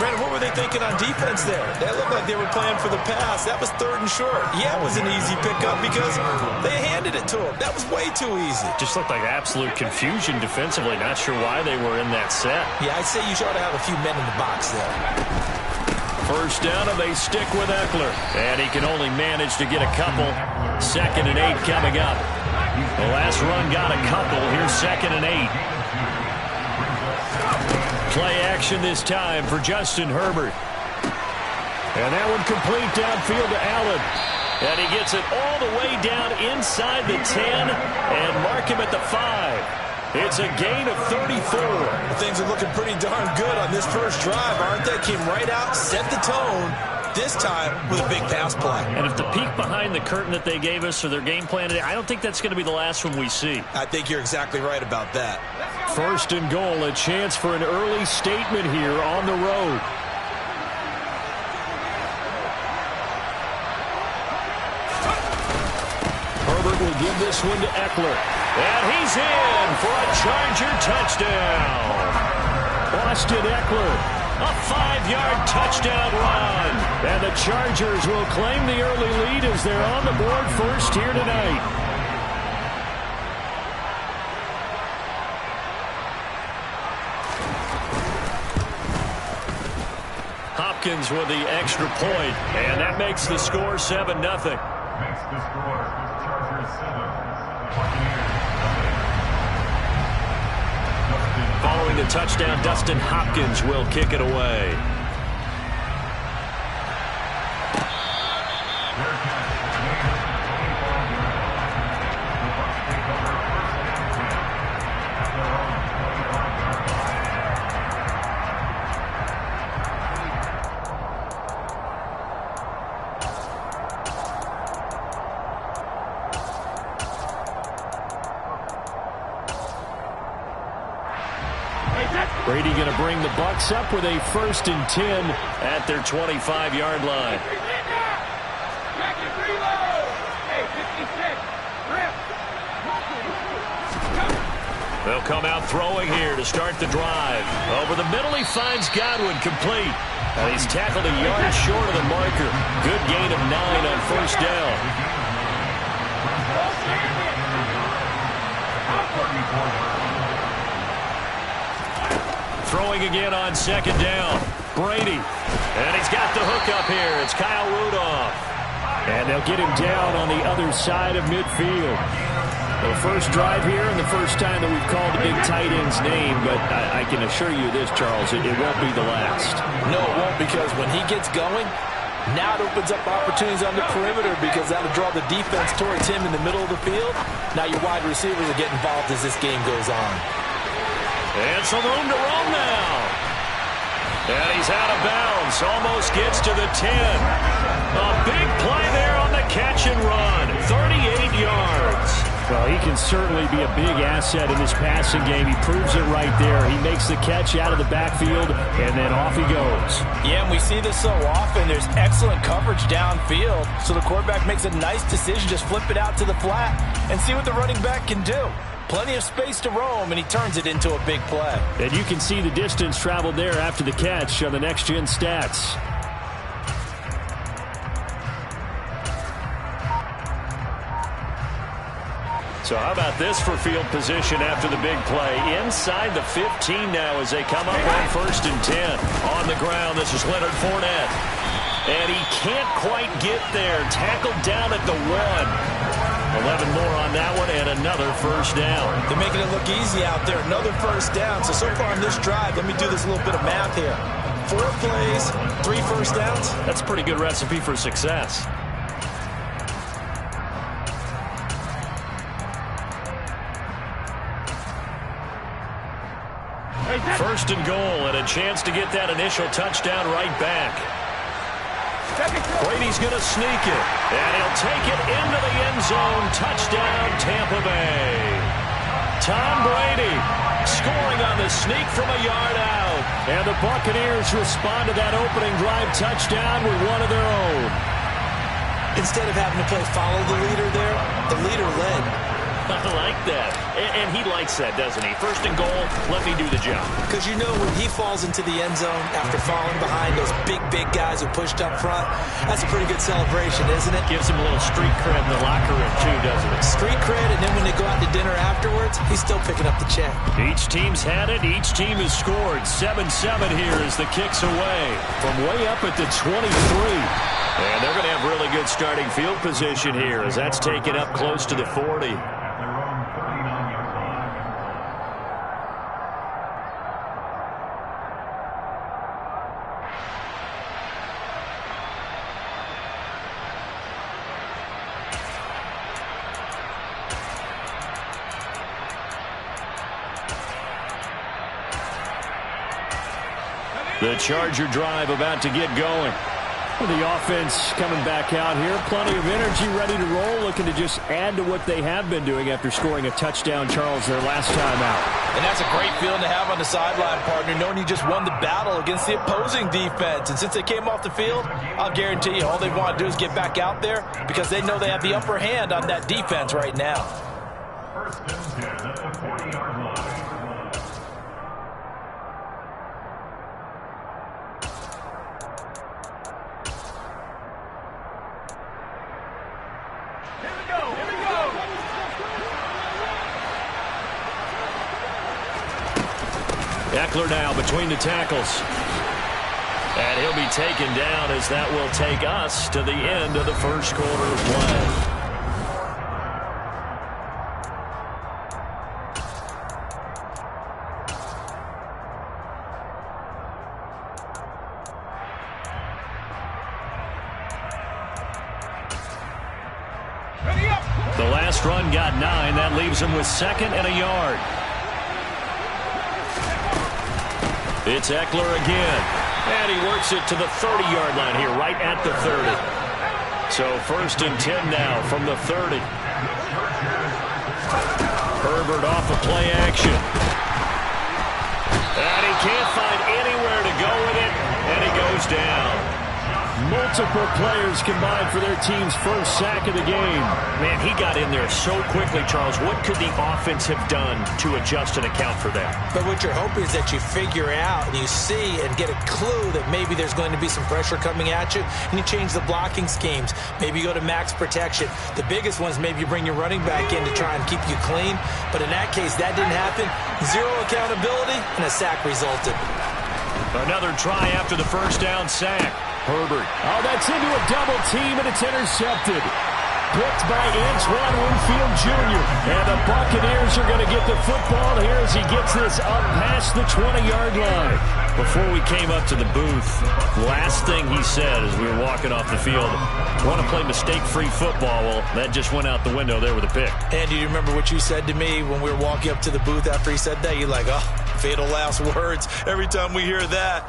Brandon, what were they thinking on defense there? They looked like they were playing for the pass. That was 3rd and short. Yeah, it was an easy pickup because they handed it to him. That was way too easy. Just looked like absolute confusion defensively. Not sure why they were in that set. Yeah, I'd say you ought to have a few men in the box there. First down, and they stick with Eckler. And he can only manage to get a couple. 2nd and 8 coming up. The last run got a couple. Here's 2nd and 8. Play action this time for Justin Herbert. And that one complete downfield to Allen. And he gets it all the way down inside the 10 and mark him at the 5. It's a gain of 34. Things are looking pretty darn good on this first drive, aren't they? Came right out, set the tone, this time with a big pass play. And if the peek behind the curtain that they gave us or their game plan today, I don't think that's going to be the last one we see. I think you're exactly right about that. 1st and goal, a chance for an early statement here on the road. Herbert will give this one to Eckler. And he's in for a Charger touchdown. Austin Eckler, a 5-yard touchdown run. And the Chargers will claim the early lead as they're on the board first here tonight. Hopkins with the extra point, and that makes the score 7-0. Makes the score Chargers 7. Following the touchdown, Dustin Hopkins will kick it away. Brady going to bring the Bucs up with a 1st and 10 at their 25-yard line. They'll come out throwing here to start the drive. Over the middle, he finds Godwin complete. And he's tackled a yard short of the marker. Good gain of 9 on 1st down. Throwing again on 2nd down. Brady. And he's got the hook up here. It's Kyle Rudolph. And they'll get him down on the other side of midfield. The first drive here and the first time that we've called the big tight end's name, but I can assure you this, Charles, it won't be the last. No, it won't, because when he gets going, now it opens up opportunities on the perimeter because that'll draw the defense towards him in the middle of the field. Now your wide receivers will get involved as this game goes on. And some room to roam now. And he's out of bounds. Almost gets to the 10. A big play there on the catch and run. 38 yards. Well, he can certainly be a big asset in this passing game. He proves it right there. He makes the catch out of the backfield, and then off he goes. Yeah, and we see this so often. There's excellent coverage downfield, so the quarterback makes a nice decision. Just flip it out to the flat and see what the running back can do. Plenty of space to roam, and he turns it into a big play. And you can see the distance traveled there after the catch on the next-gen stats. So how about this for field position after the big play? Inside the 15 now as they come up on 1st and 10. On the ground, this is Leonard Fournette. And he can't quite get there. Tackled down at the 1. 11 more on that one, and another first down. They're making it look easy out there. Another first down. So far on this drive, let me do this little bit of math here. 4 plays, 3 first downs. That's a pretty good recipe for success. First and goal, and a chance to get that initial touchdown right back. Brady's going to sneak it, and he'll take it into the end zone. Touchdown, Tampa Bay. Tom Brady scoring on the sneak from a yard out. And the Buccaneers respond to that opening drive touchdown with one of their own. Instead of having to play follow the leader there, the leader led. I like that. And he likes that, doesn't he? First and goal, let me do the job. Because you know when he falls into the end zone after falling behind those big guys who pushed up front, that's a pretty good celebration, isn't it? Gives him a little street cred in the locker room, too, doesn't it? Street cred, and then when they go out to dinner afterwards, he's still picking up the check. Each team's had it. Each team has scored. 7-7 here as the kick's away from way up at the 23. And they're going to have really good starting field position here as that's taken up close to the 40. The Charger drive about to get going. The offense coming back out here. Plenty of energy, ready to roll, looking to just add to what they have been doing after scoring a touchdown, Charles, their last time out. And that's a great feeling to have on the sideline, partner, knowing you just won the battle against the opposing defense. And since they came off the field, I'll guarantee you all they want to do is get back out there because they know they have the upper hand on that defense right now. First and 10 at the 40-yard line. Eckler now between the tackles. And he'll be taken down as that will take us to the end of the first quarter of play. The last run got 9. That leaves him with 2nd and a yard. It's Eckler again. And he works it to the 30-yard line here, right at the 30. So 1st and 10 now from the 30. Herbert off of play action. And he can't find anywhere to go with it, and he goes down. Multiple players combined for their team's first sack of the game. Man, he got in there so quickly, Charles. What could the offense have done to adjust and account for that? But what you're hoping is that you figure out and you see and get a clue that maybe there's going to be some pressure coming at you, and you change the blocking schemes. Maybe you go to max protection. The biggest ones, maybe you bring your running back in to try and keep you clean. But in that case, that didn't happen. Zero accountability, and a sack resulted. Another try after the first down sack. Herbert. Oh, that's into a double team, and it's intercepted. Picked by Antoine Winfield Jr. And the Buccaneers are going to get the football here as he gets this up past the 20-yard line. Before we came up to the booth, last thing he said as we were walking off the field, want to play mistake-free football. Well, that just went out the window there with a pick. And do you remember what you said to me when we were walking up to the booth after he said that? You're like, oh, fatal last words. Every time we hear that,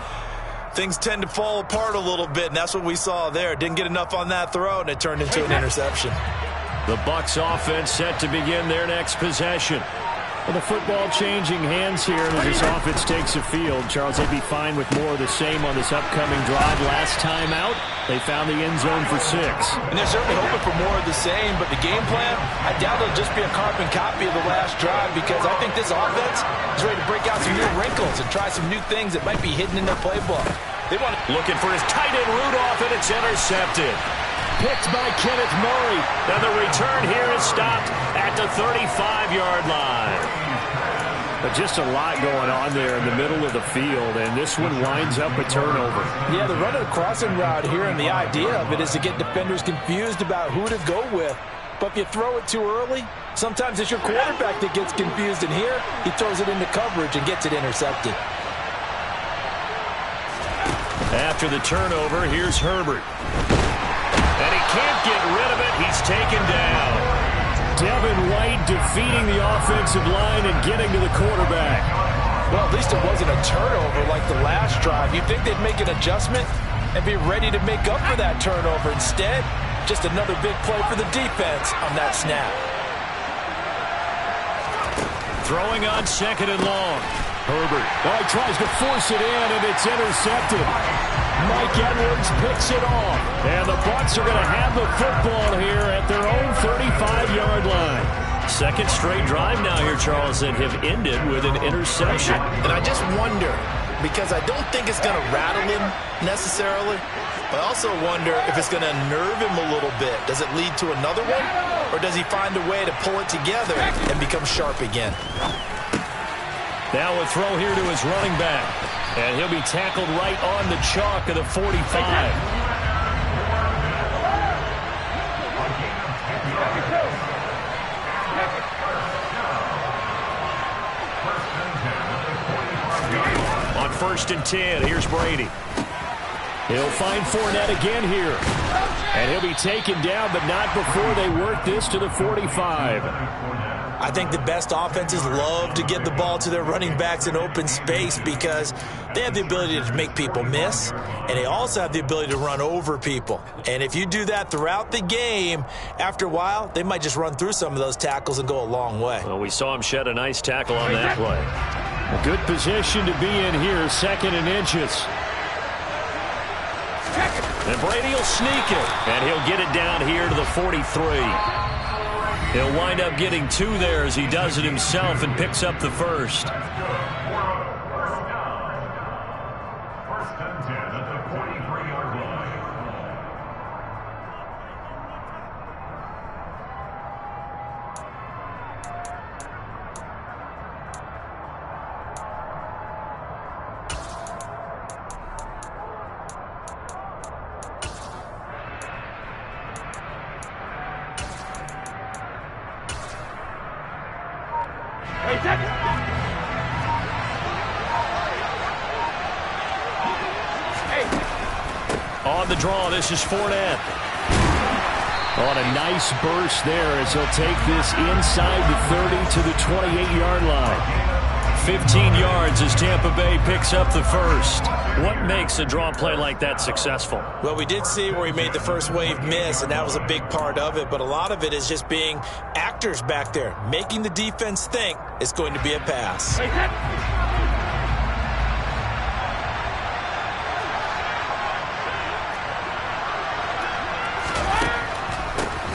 things tend to fall apart a little bit, and that's what we saw there. Didn't get enough on that throw, and it turned into an interception. The Bucs offense set to begin their next possession. Well, the football changing hands here as this offense takes the field. Charles, they'd be fine with more of the same on this upcoming drive. Last time out, they found the end zone for 6. And they're certainly hoping for more of the same, but the game plan, I doubt it'll just be a carbon copy of the last drive because I think this offense is ready to break out some new wrinkles and try some new things that might be hidden in their playbook. They want to looking for his tight end Rudolph, and it's intercepted. Picked by Kenneth Murray. Now the return here is stopped at the 35-yard line. But just a lot going on there in the middle of the field, and this one winds up a turnover. Yeah, the run of the crossing route here, and the idea of it is to get defenders confused about who to go with. But if you throw it too early, sometimes it's your quarterback that gets confused, and here he throws it into coverage and gets it intercepted. After the turnover, here's Herbert. And he can't get rid of it. He's taken down. Devin White defeating the offensive line and getting to the quarterback. Well, at least it wasn't a turnover like the last drive. You'd think they'd make an adjustment and be ready to make up for that turnover. Instead, just another big play for the defense on that snap. Throwing on 2nd and long. Herbert. Oh, he tries to force it in, and it's intercepted. Mike Edwards picks it off. And the Bucs are going to have the football here at their own 35-yard line. Second straight drive now here, Charles, that have ended with an interception. And I just wonder, because I don't think it's going to rattle him necessarily, but I also wonder if it's going to nerve him a little bit. Does it lead to another one, or does he find a way to pull it together and become sharp again? Now a throw here to his running back, and he'll be tackled right on the chalk of the 45. On 1st and 10, here's Brady. He'll find Fournette again here. And he'll be taken down, but not before they work this to the 45. I think the best offenses love to get the ball to their running backs in open space because they have the ability to make people miss, and they also have the ability to run over people. And if you do that throughout the game, after a while, they might just run through some of those tackles and go a long way. Well, we saw him shed a nice tackle on that play. A good position to be in here, 2nd and inches. And Brady will sneak it, and he'll get it down here to the 43. He'll wind up getting 2 there as he does it himself and picks up the first. First and 10 at the 43-yard line. On the draw, this is Fournette. On a nice burst there as he'll take this inside the 30 to the 28-yard line. 15 yards as Tampa Bay picks up the first. What makes a draw play like that successful? Well, we did see where he made the first wave miss, and that was a big part of it. But a lot of it is just being actors back there, making the defense think it's going to be a pass.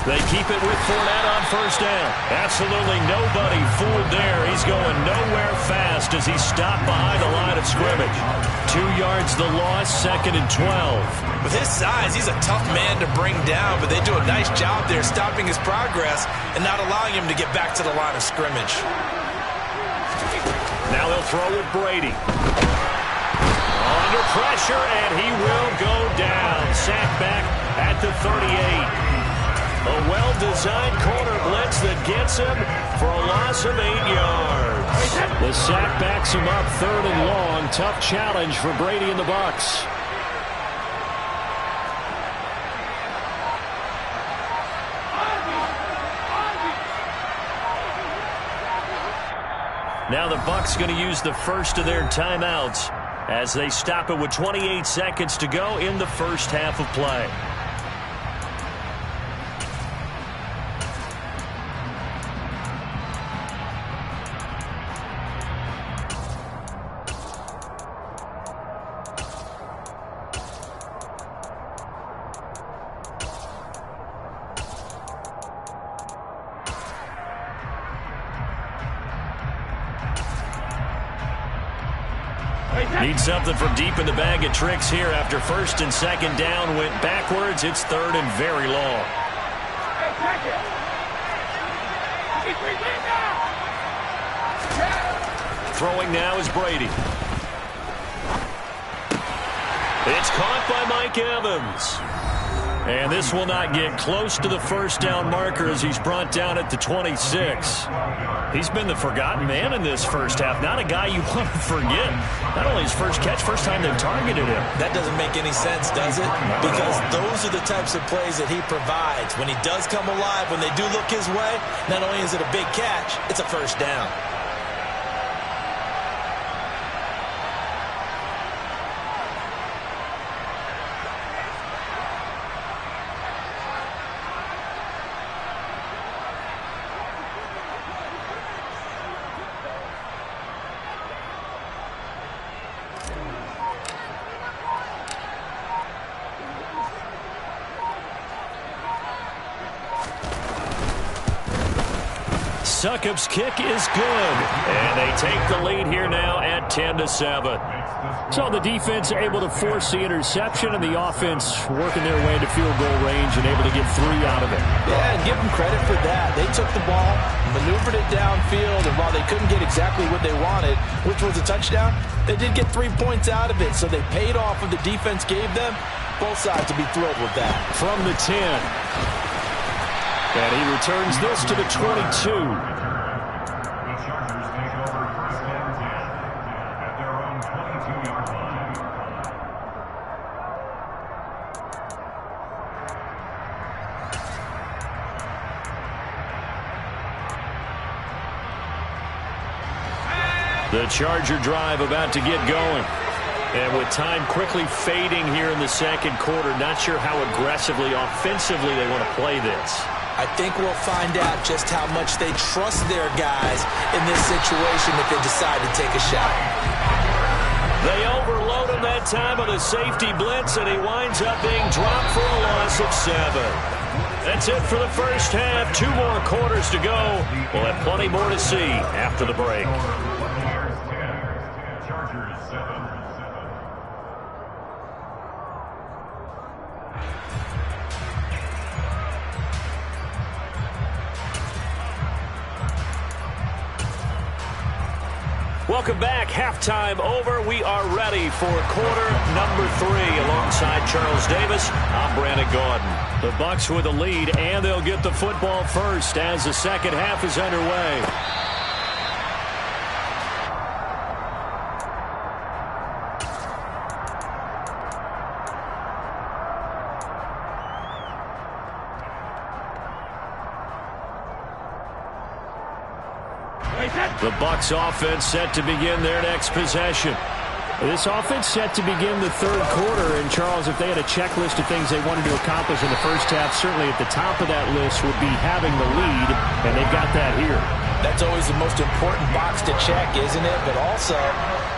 They keep it with Fournette on 1st down. Absolutely nobody fooled there. He's going nowhere fast as he's stopped behind the line of scrimmage. 2 yards the loss, 2nd and 12. With his size, he's a tough man to bring down, but they do a nice job there stopping his progress and not allowing him to get back to the line of scrimmage. Now they'll throw with Brady. Under pressure, and he will go down. Sacked back at the 38. A well-designed corner blitz that gets him for a loss of 8 yards. The sack backs him up 3rd and long. Tough challenge for Brady and the Bucs. Now the Bucs going to use the first of their timeouts as they stop it with 28 seconds to go in the first half of play. Need something from deep in the bag of tricks here after 1st and 2nd down went backwards. It's 3rd and very long. Throwing now is Brady. It's caught by Mike Evans. And this will not get close to the 1st down marker as he's brought down at the 26. He's been the forgotten man in this first half. Not a guy you want to forget. Not only his first catch, first time they've targeted him. That doesn't make any sense, does it? Because those are the types of plays that he provides. When he does come alive, when they do look his way, not only is it a big catch, it's a 1st down. Succop's kick is good. And they take the lead here now at 10-7. So the defense able to force the interception, and the offense working their way into field goal range and able to get 3 out of it. Yeah, and give them credit for that. They took the ball, maneuvered it downfield, and while they couldn't get exactly what they wanted, which was a touchdown, they did get 3 points out of it. So they paid off what the defense gave them. Both sides will be thrilled with that. From the 10. And he returns this to the 22. The Charger drive about to get going. And with time quickly fading here in the second quarter, not sure how aggressively, offensively they want to play this. I think we'll find out just how much they trust their guys in this situation if they decide to take a shot. They overload him that time on a safety blitz, and he winds up being dropped for a loss of 7. That's it for the first half. 2 more quarters to go. We'll have plenty more to see after the break. Welcome back. Halftime over. We are ready for quarter number 3. Alongside Charles Davis, I'm Brandon Gaudin. The Bucs with the lead, and they'll get the football first as the second half is underway. The Bucs offense set to begin their next possession. This offense set to begin the third quarter. And, Charles, if they had a checklist of things they wanted to accomplish in the first half, certainly at the top of that list would be having the lead, and they've got that here. That's always the most important box to check, isn't it? But also,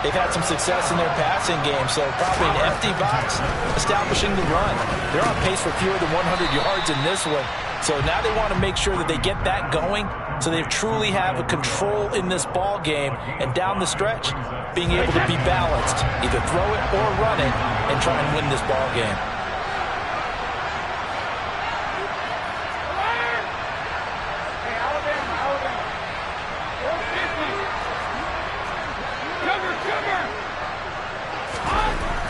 they've had some success in their passing game, so probably an empty box establishing the run. They're on pace for fewer than 100 yards in this one. So now they want to make sure that they get that going so they truly have a control in this ball game, and down the stretch, being able to be balanced, either throw it or run it, and try and win this ball game.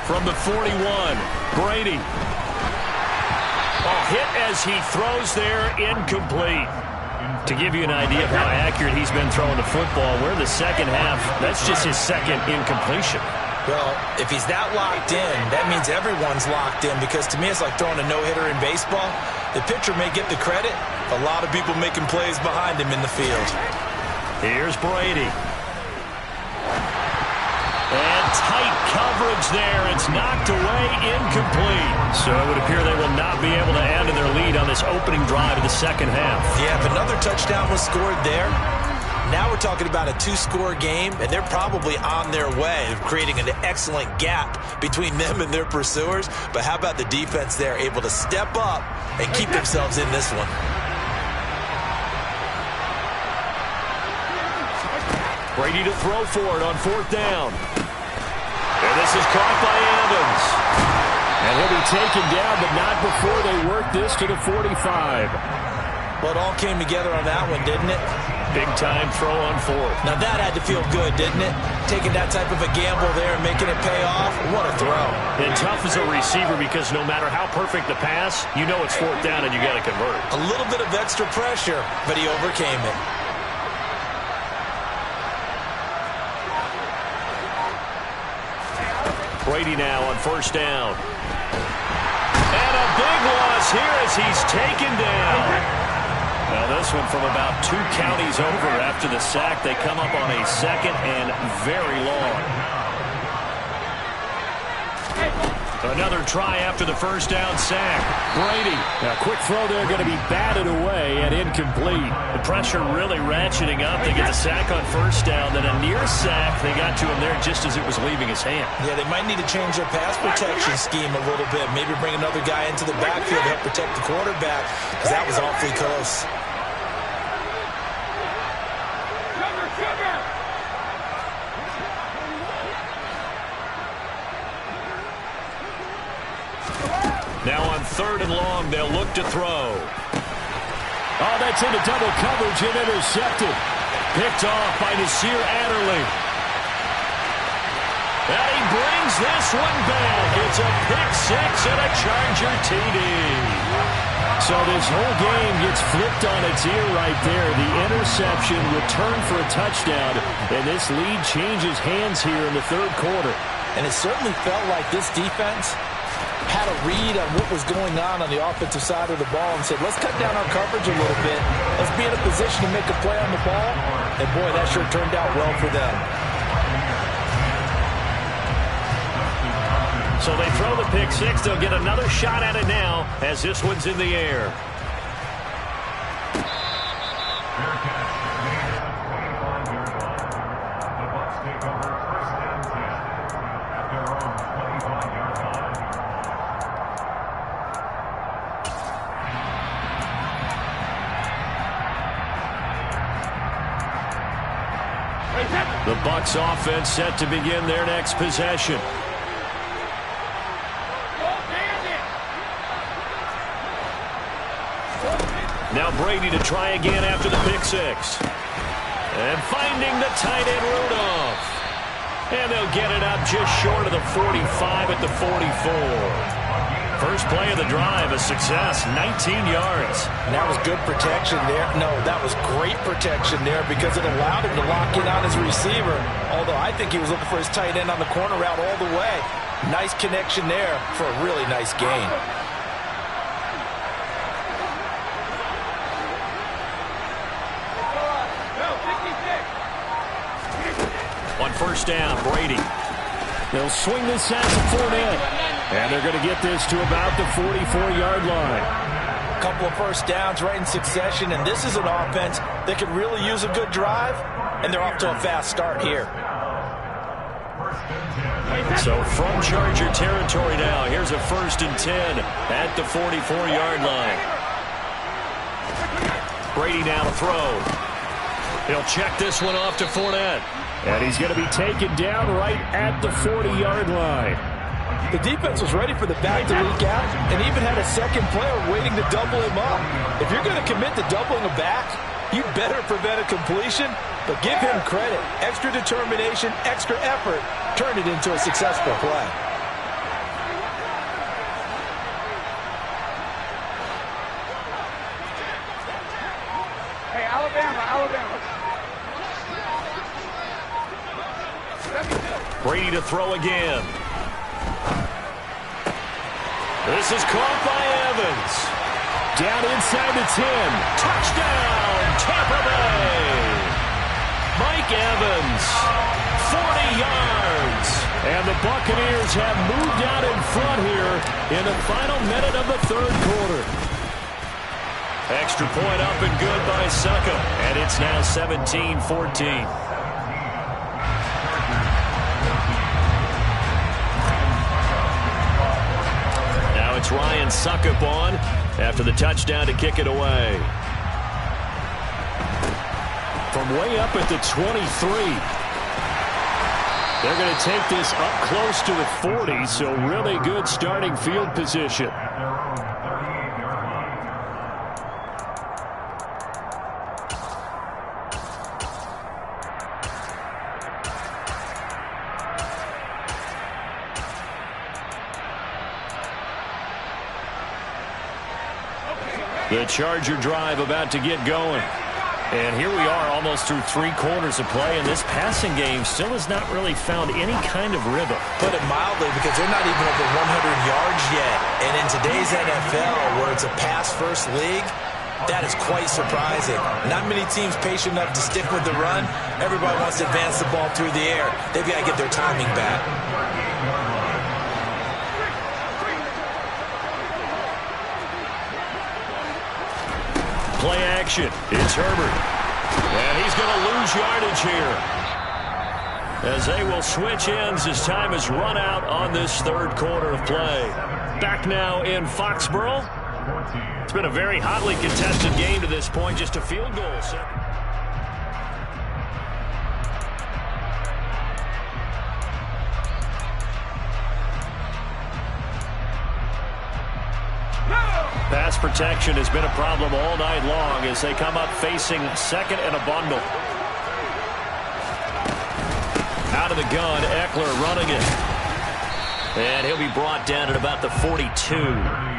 From the 41, Brady. Hit as he throws there, incomplete. To give you an idea of how accurate he's been throwing the football, we're in the second half. That's just his second incompletion. Well, if he's that locked in, that means everyone's locked in, because to me it's like throwing a no-hitter in baseball. The pitcher may get the credit, a lot of people making plays behind him in the field. Here's Brady. And tight coverage there. It's knocked away, incomplete. So it would appear they will not be able to add to their lead on this opening drive of the second half. Yeah, if another touchdown was scored there, now we're talking about a 2-score game, and they're probably on their way of creating an excellent gap between them and their pursuers. But how about the defense there, able to step up and keep themselves in this one? Brady to throw for it on 4th down. And this is caught by Evans. And he'll be taken down, but not before they work this to the 45. Well, it all came together on that one, didn't it? Big-time throw on 4th. Now that had to feel good, didn't it? Taking that type of a gamble there and making it pay off. What a throw. And tough as a receiver, because no matter how perfect the pass, you know it's 4th down and you got to convert. A little bit of extra pressure, but he overcame it. Brady now on 1st down. And a big loss here as he's taken down. Now this one from about 2 counties over after the sack. They come up on a 2nd and very long. Another try after the 1st down sack. Brady. Now, quick throw there, going to be batted away and incomplete. The pressure really ratcheting up. They get the sack on 1st down, then a near sack. They got to him there just as it was leaving his hand. Yeah, they might need to change their pass protection scheme a little bit. Maybe bring another guy into the backfield to help protect the quarterback, because that was awfully close. Now on 3rd and long, they'll look to throw. Oh, that's into double coverage and intercepted. Picked off by Nasir Adderley. And he brings this one back. It's a pick six and a Charger TD. So this whole game gets flipped on its ear right there. The interception, return for a touchdown, and this lead changes hands here in the 3rd quarter. And it certainly felt like this defense had a read on what was going on the offensive side of the ball and said, let's cut down our coverage a little bit. Let's be in a position to make a play on the ball. And, boy, that sure turned out well for them. So they throw the pick six. They'll get another shot at it now as this one's in the air. The Bucs offense set to begin their next possession. Now Brady to try again after the pick six. And finding the tight end Rudolph. And they'll get it up just short of the 45 at the 44. First play of the drive, a success, 19 yards. And that was good protection there. No, that was great protection there because it allowed him to lock in on his receiver. Although I think he was looking for his tight end on the corner route all the way. Nice connection there for a really nice gain. On first down, Brady. They'll swing this out to Fournette. And they're going to get this to about the 44-yard line. A couple of first downs right in succession, and this is an offense that could really use a good drive, and they're off to a fast start here. So from Charger territory now, here's a 1st and 10 at the 44-yard line. Brady now to throw. He'll check this one off to Fournette. And he's going to be taken down right at the 40-yard line. The defense was ready for the back to leak out and even had a second player waiting to double him up. If you're going to commit to doubling a back, you better prevent a completion, but give him credit. Extra determination, extra effort, turned it into a successful play. Hey, Alabama. Brady to throw again. This is caught by Evans. Down inside the 10. Touchdown, Tampa Bay. Mike Evans, 40 yards. And the Buccaneers have moved out in front here in the final minute of the 3rd quarter. Extra point up and good by Succop. And it's now 17-14. It's Ryan Succop on after the touchdown to kick it away. From way up at the 23. They're going to take this up close to the 40, so really good starting field position. The Charger drive about to get going. And here we are almost through 3 quarters of play, and this passing game still has not really found any kind of rhythm. Put it mildly, because they're not even over 100 yards yet. And in today's NFL, where it's a pass-first league, that is quite surprising. Not many teams patient enough to stick with the run. Everybody wants to advance the ball through the air. They've got to get their timing back. Play action. It's Herbert. And he's going to lose yardage here, as they will switch ends as time has run out on this 3rd quarter of play. Back now in Foxborough. It's been a very hotly contested game to this point. Just a field goal. Pass protection has been a problem all night long as they come up facing second and a bundle. Out of the gun, Eckler running it. And he'll be brought down at about the 42.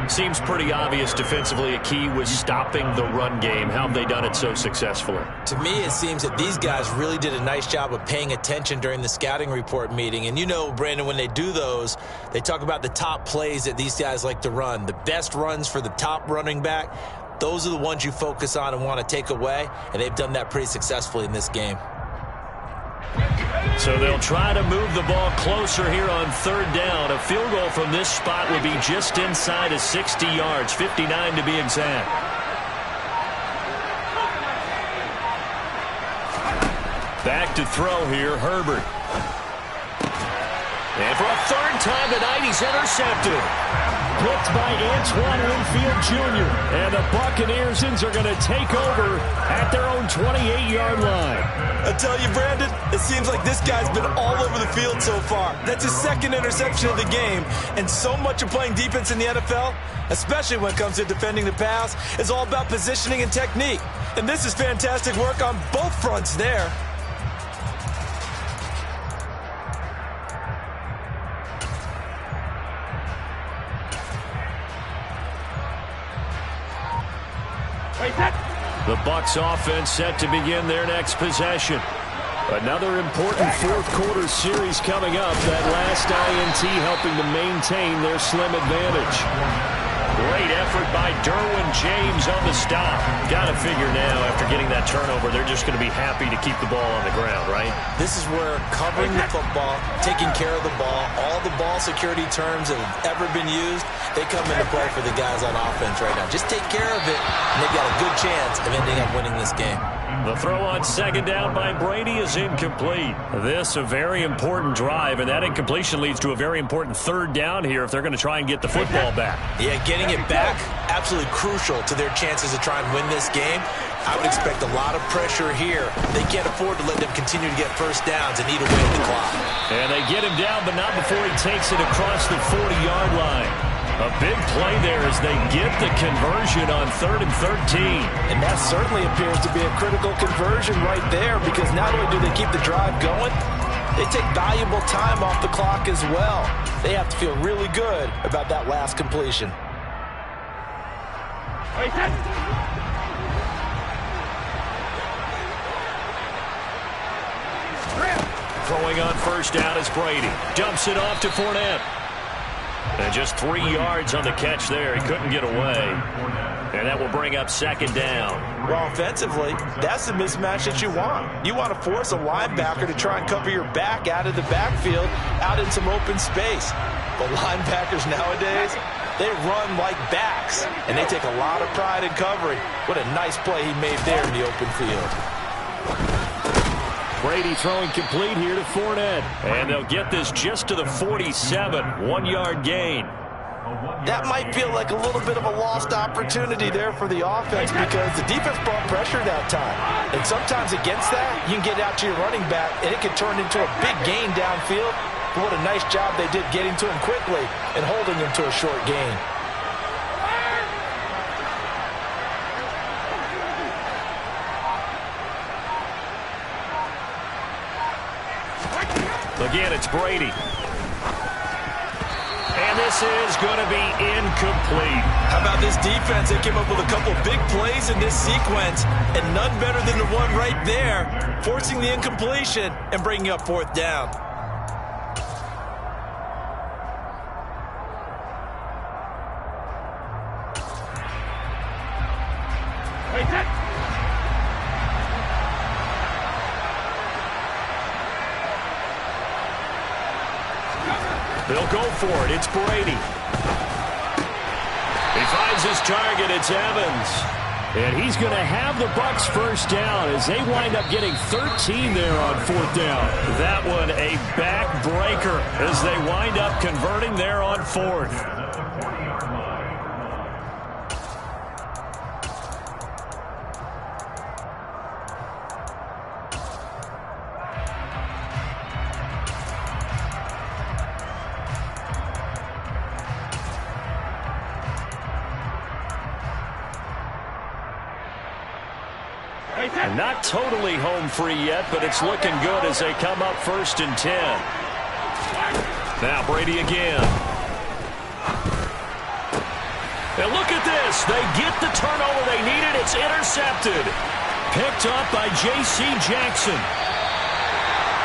Seems pretty obvious defensively a key was stopping the run game. How have they done it so successfully? To me, it seems that these guys really did a nice job of paying attention during the scouting report meeting. And you know, Brandon, when they do those, they talk about the top plays that these guys like to run. The best runs for the top running back, those are the ones you focus on and want to take away. And they've done that pretty successfully in this game. So they'll try to move the ball closer here on third down. A field goal from this spot would be just inside of 60 yards, 59 to be exact. Back to throw here, Herbert. And for a third time tonight, he's intercepted. Picked by Antoine Winfield Jr. And the Buccaneers are going to take over at their own 28-yard line. I tell you, Brandon, it seems like this guy's been all over the field so far. That's his second interception of the game. And so much of playing defense in the NFL, especially when it comes to defending the pass, is all about positioning and technique. And this is fantastic work on both fronts there. The Bucs offense set to begin their next possession. Another important fourth quarter series coming up. That last INT helping to maintain their slim advantage. Great effort by Derwin James on the stop. Got to figure now, after getting that turnover, they're just going to be happy to keep the ball on the ground, right? This is where covering the football, taking care of the ball, all the ball security terms that have ever been used, they come into play for the guys on offense right now. Just take care of it, and they've got a good chance of ending up winning this game. The throw on second down by Brady is incomplete. This a very important drive, and that incompletion leads to a very important third down here if they're going to try and get the football back. Yeah, getting it back, absolutely crucial to their chances to try and win this game. I would expect a lot of pressure here. They can't afford to let them continue to get first downs and eat away at the clock. And they get him down, but not before he takes it across the 40-yard line. A big play there as they get the conversion on 3rd and 13. And that certainly appears to be a critical conversion right there, because not only do they keep the drive going, they take valuable time off the clock as well. They have to feel really good about that last completion. Throwing on first down is Brady. Dumps it off to Fournette. And just 3 yards on the catch there. He couldn't get away. And that will bring up second down. Well, offensively, that's the mismatch that you want. You want to force a linebacker to try and cover your back out of the backfield, out in some open space. But linebackers nowadays, they run like backs, and they take a lot of pride in covering. What a nice play he made there in the open field. Brady throwing complete here to Fournette. And they'll get this just to the 47, 1-yard gain. That might feel like a little bit of a lost opportunity there for the offense, because the defense brought pressure that time. And sometimes against that, you can get out to your running back, and it can turn into a big gain downfield. But what a nice job they did getting to him quickly and holding him to a short gain. Again, it's Brady. And this is going to be incomplete. How about this defense? They came up with a couple big plays in this sequence, and none better than the one right there, forcing the incompletion and bringing up fourth down. They'll go for it. It's Brady. He finds his target. It's Evans. And he's going to have the Bucs first down as they wind up getting 13 there on fourth down. That one a backbreaker as they wind up converting there on fourth. And not totally home free yet, but it's looking good as they come up 1st and 10. Now Brady again. And look at this. They get the turnover they needed. It's intercepted. Picked up by J.C. Jackson.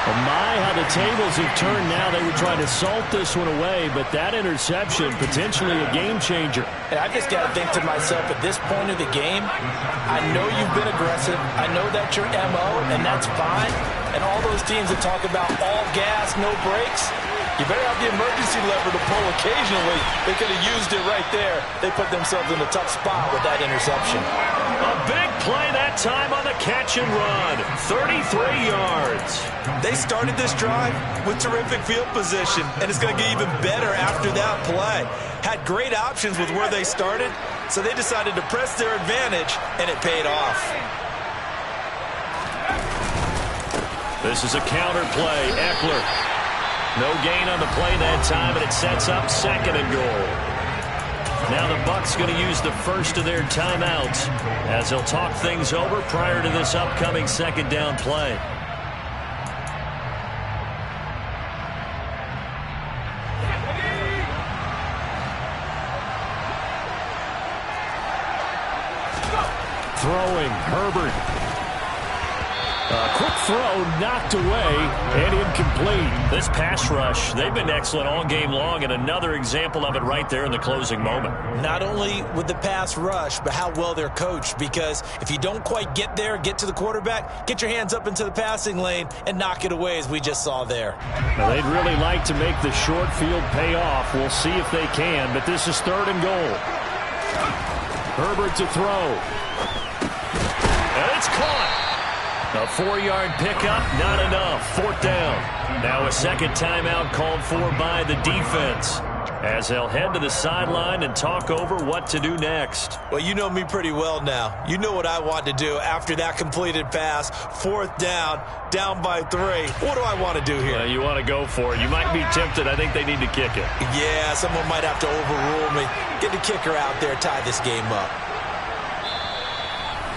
Oh my, how the tables have turned now. They were trying to salt this one away, but that interception, potentially a game changer. And I just got to think to myself, at this point of the game, I know you've been aggressive. I know that's your MO, and that's fine. And all those teams that talk about all gas, no brakes, you better have the emergency lever to pull occasionally. They could have used it right there. They put themselves in a tough spot with that interception. A big play that time on the catch and run. 33 yards. They started this drive with terrific field position, and it's going to get even better after that play. Had great options with where they started, so they decided to press their advantage, and it paid off. This is a counter play. Eckler. No gain on the play that time, and it sets up 2nd and goal. Now the Bucs going to use the first of their timeouts as they'll talk things over prior to this upcoming 2nd down play. Throwing, Herbert. A quick throw knocked away and incomplete. This pass rush, they've been excellent all game long, and another example of it right there in the closing moment. Not only with the pass rush, but how well they're coached, because if you don't quite get there, get to the quarterback, get your hands up into the passing lane and knock it away, as we just saw there. Now, they'd really like to make the short field pay off. We'll see if they can, but this is 3rd and goal. Herbert to throw. And it's caught. A 4-yard pickup, not enough. 4th down. Now a 2nd timeout called for by the defense, as they'll head to the sideline and talk over what to do next. Well, you know me pretty well now. You know what I want to do after that completed pass. 4th down, down by 3. What do I want to do here? You want to go for it. You might be tempted. I think they need to kick it. Yeah, someone might have to overrule me. Get the kicker out there, tie this game up.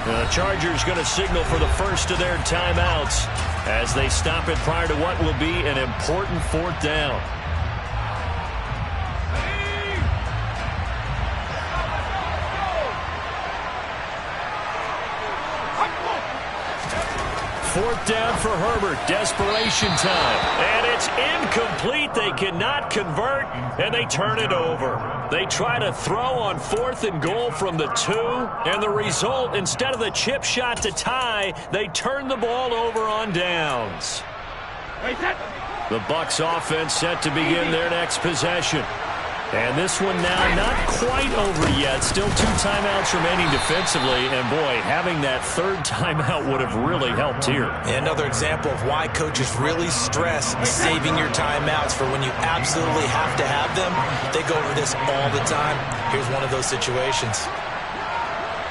The Chargers going to signal for the first of their timeouts as they stop it prior to what will be an important 4th down. Fourth down for Herbert. Desperation time. And it's incomplete. They cannot convert, and they turn it over. They try to throw on 4th and goal from the 2, and the result, instead of the chip shot to tie, they turn the ball over on downs. The Bucs offense set to begin their next possession. And this one now not quite over yet. Still 2 timeouts remaining defensively. And, boy, having that 3rd timeout would have really helped here. Another example of why coaches really stress saving your timeouts for when you absolutely have to have them. They go over this all the time. Here's one of those situations.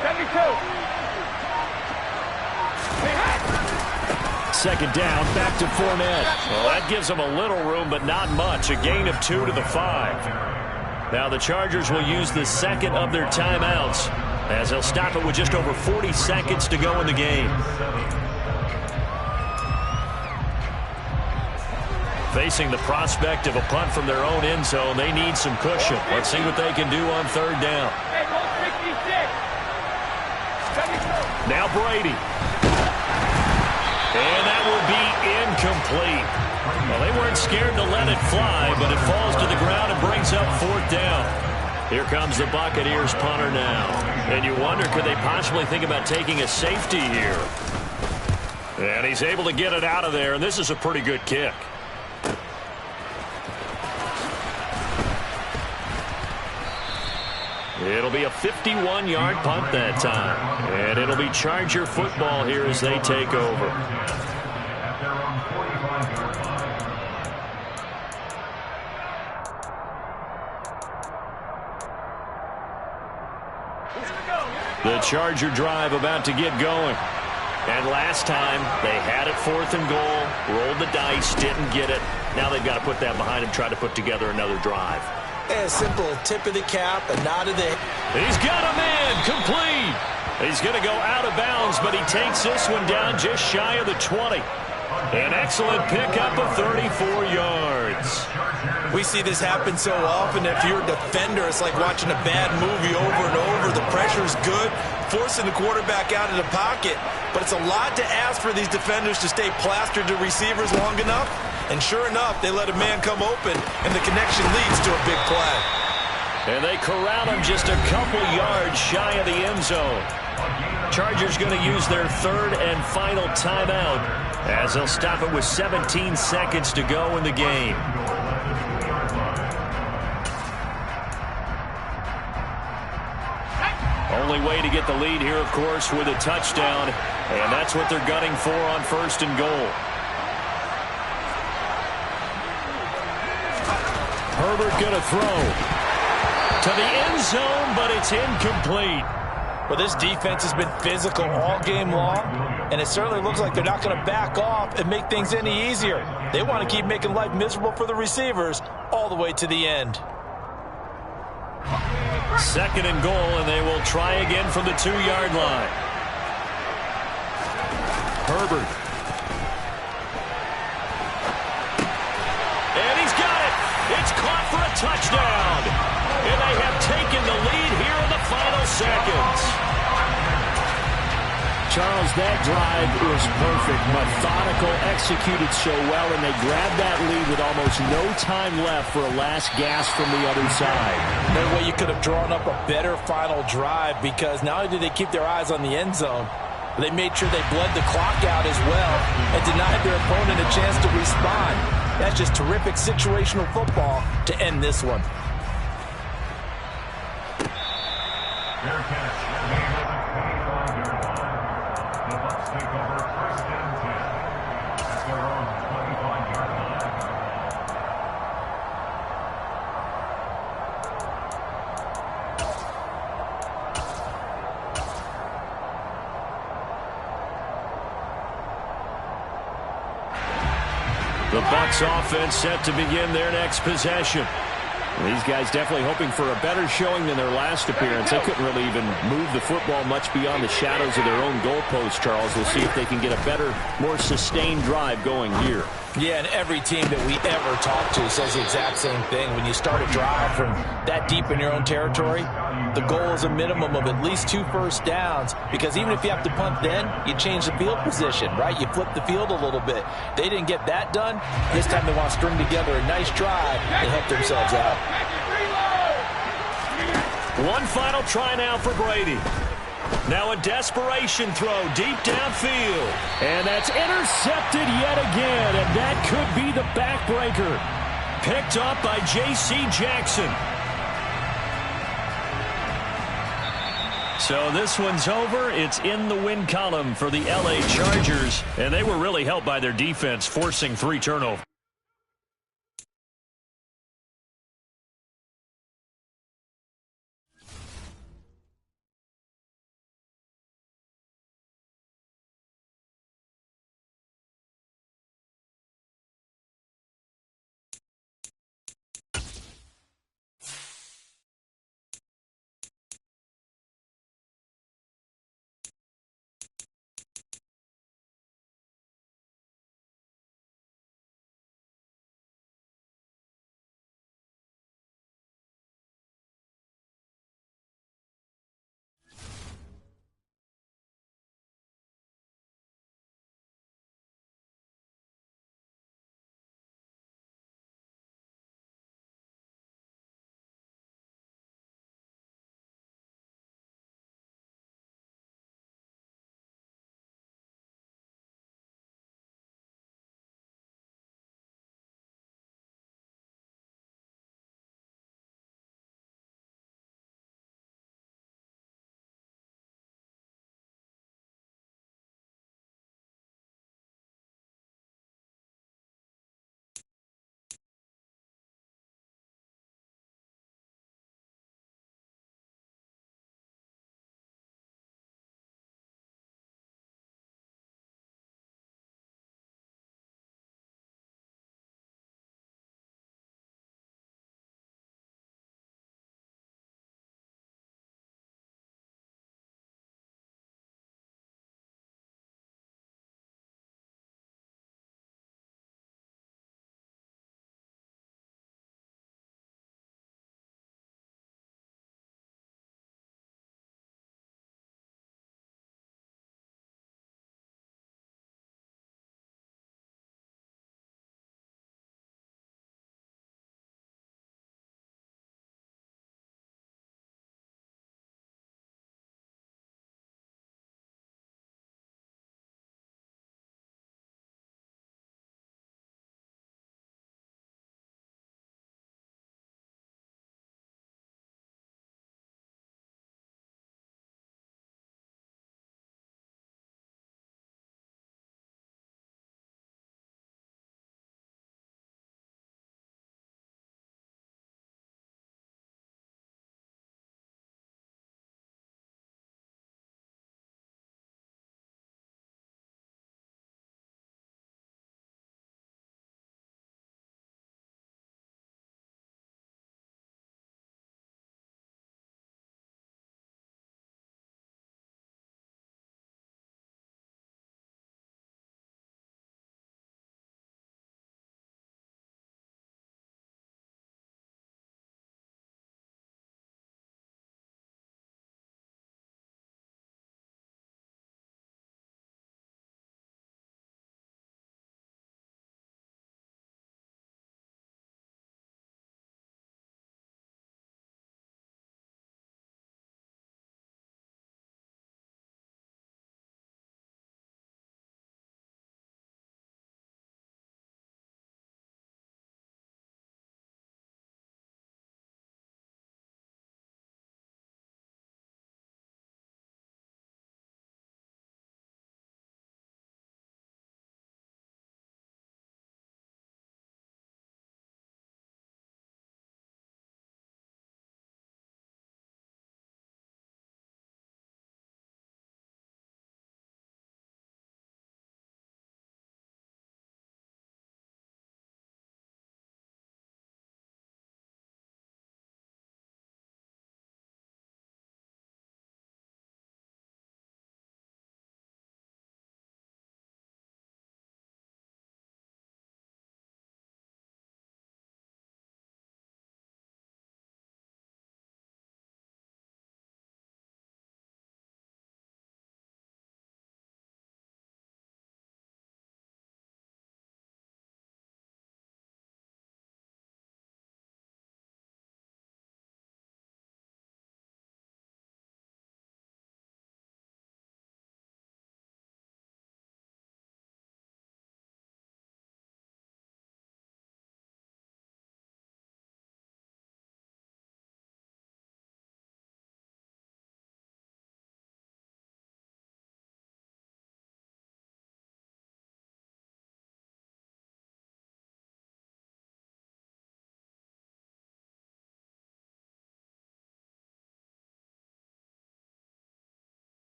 72. 2nd down, back to Fournette. Well, that gives them a little room, but not much. A gain of 2 to the 5. Now the Chargers will use the 2nd of their timeouts as they'll stop it with just over 40 seconds to go in the game. Facing the prospect of a punt from their own end zone, they need some cushion. Let's see what they can do on 3rd down. Now Brady. And that will be incomplete. Well, they weren't scared to let it fly, but it falls to the ground and brings up 4th down. Here comes the Buccaneers punter now. And you wonder, could they possibly think about taking a safety here? And he's able to get it out of there, and this is a pretty good kick. It'll be a 51-yard punt that time. And it'll be Charger football here as they take over. The Charger drive about to get going. And last time, they had it 4th and goal, rolled the dice, didn't get it. Now they've got to put that behind them, try to put together another drive. A simple tip of the cap, a nod of the... He's got a man, complete. He's going to go out of bounds, but he takes this one down just shy of the 20. An excellent pickup of 34 yards. We see this happen so often. If you're a defender, it's like watching a bad movie over and over. The pressure's good, forcing the quarterback out of the pocket. But it's a lot to ask for these defenders to stay plastered to receivers long enough. And sure enough, they let a man come open, and the connection leads to a big play. And they corral him just a couple yards shy of the end zone. Chargers going to use their third and final timeout as they'll stop it with 17 seconds to go in the game. Only way to get the lead here, of course, with a touchdown, and that's what they're gunning for on 1st and goal. Herbert going to throw to the end zone, but it's incomplete. Well, this defense has been physical all game long, and it certainly looks like they're not going to back off and make things any easier. They want to keep making life miserable for the receivers all the way to the end. 2nd and goal, and they will try again from the 2-yard line. Herbert. And he's got it. It's caught for a touchdown. And they have taken the lead here in the final seconds. Charles, that drive was perfect. Methodical, executed so well, and they grabbed that lead with almost no time left for a last gasp from the other side. No way you could have drawn up a better final drive, because not only did they keep their eyes on the end zone, they made sure they bled the clock out as well and denied their opponent a chance to respond. That's just terrific situational football to end this one. Fair catch. Game at the 25-yard line. The Bucs take over 1st and 10 at their own 25-yard line. The Bucs offense set to begin their next possession. These guys definitely hoping for a better showing than their last appearance. They couldn't really even move the football much beyond the shadows of their own goalpost, Charles. We'll see if they can get a better, more sustained drive going here. Yeah, and every team that we ever talk to says the exact same thing. When you start a drive from that deep in your own territory, the goal is a minimum of at least 2 first downs, because even if you have to punt then, you change the field position, right? You flip the field a little bit. They didn't get that done. This time they want to string together a nice drive and help themselves out. One final try now for Brady. Now a desperation throw deep downfield. And that's intercepted yet again, and that could be the backbreaker. Picked up by J.C. Jackson. So this one's over. It's in the win column for the L.A. Chargers, and they were really helped by their defense, forcing 3 turnovers.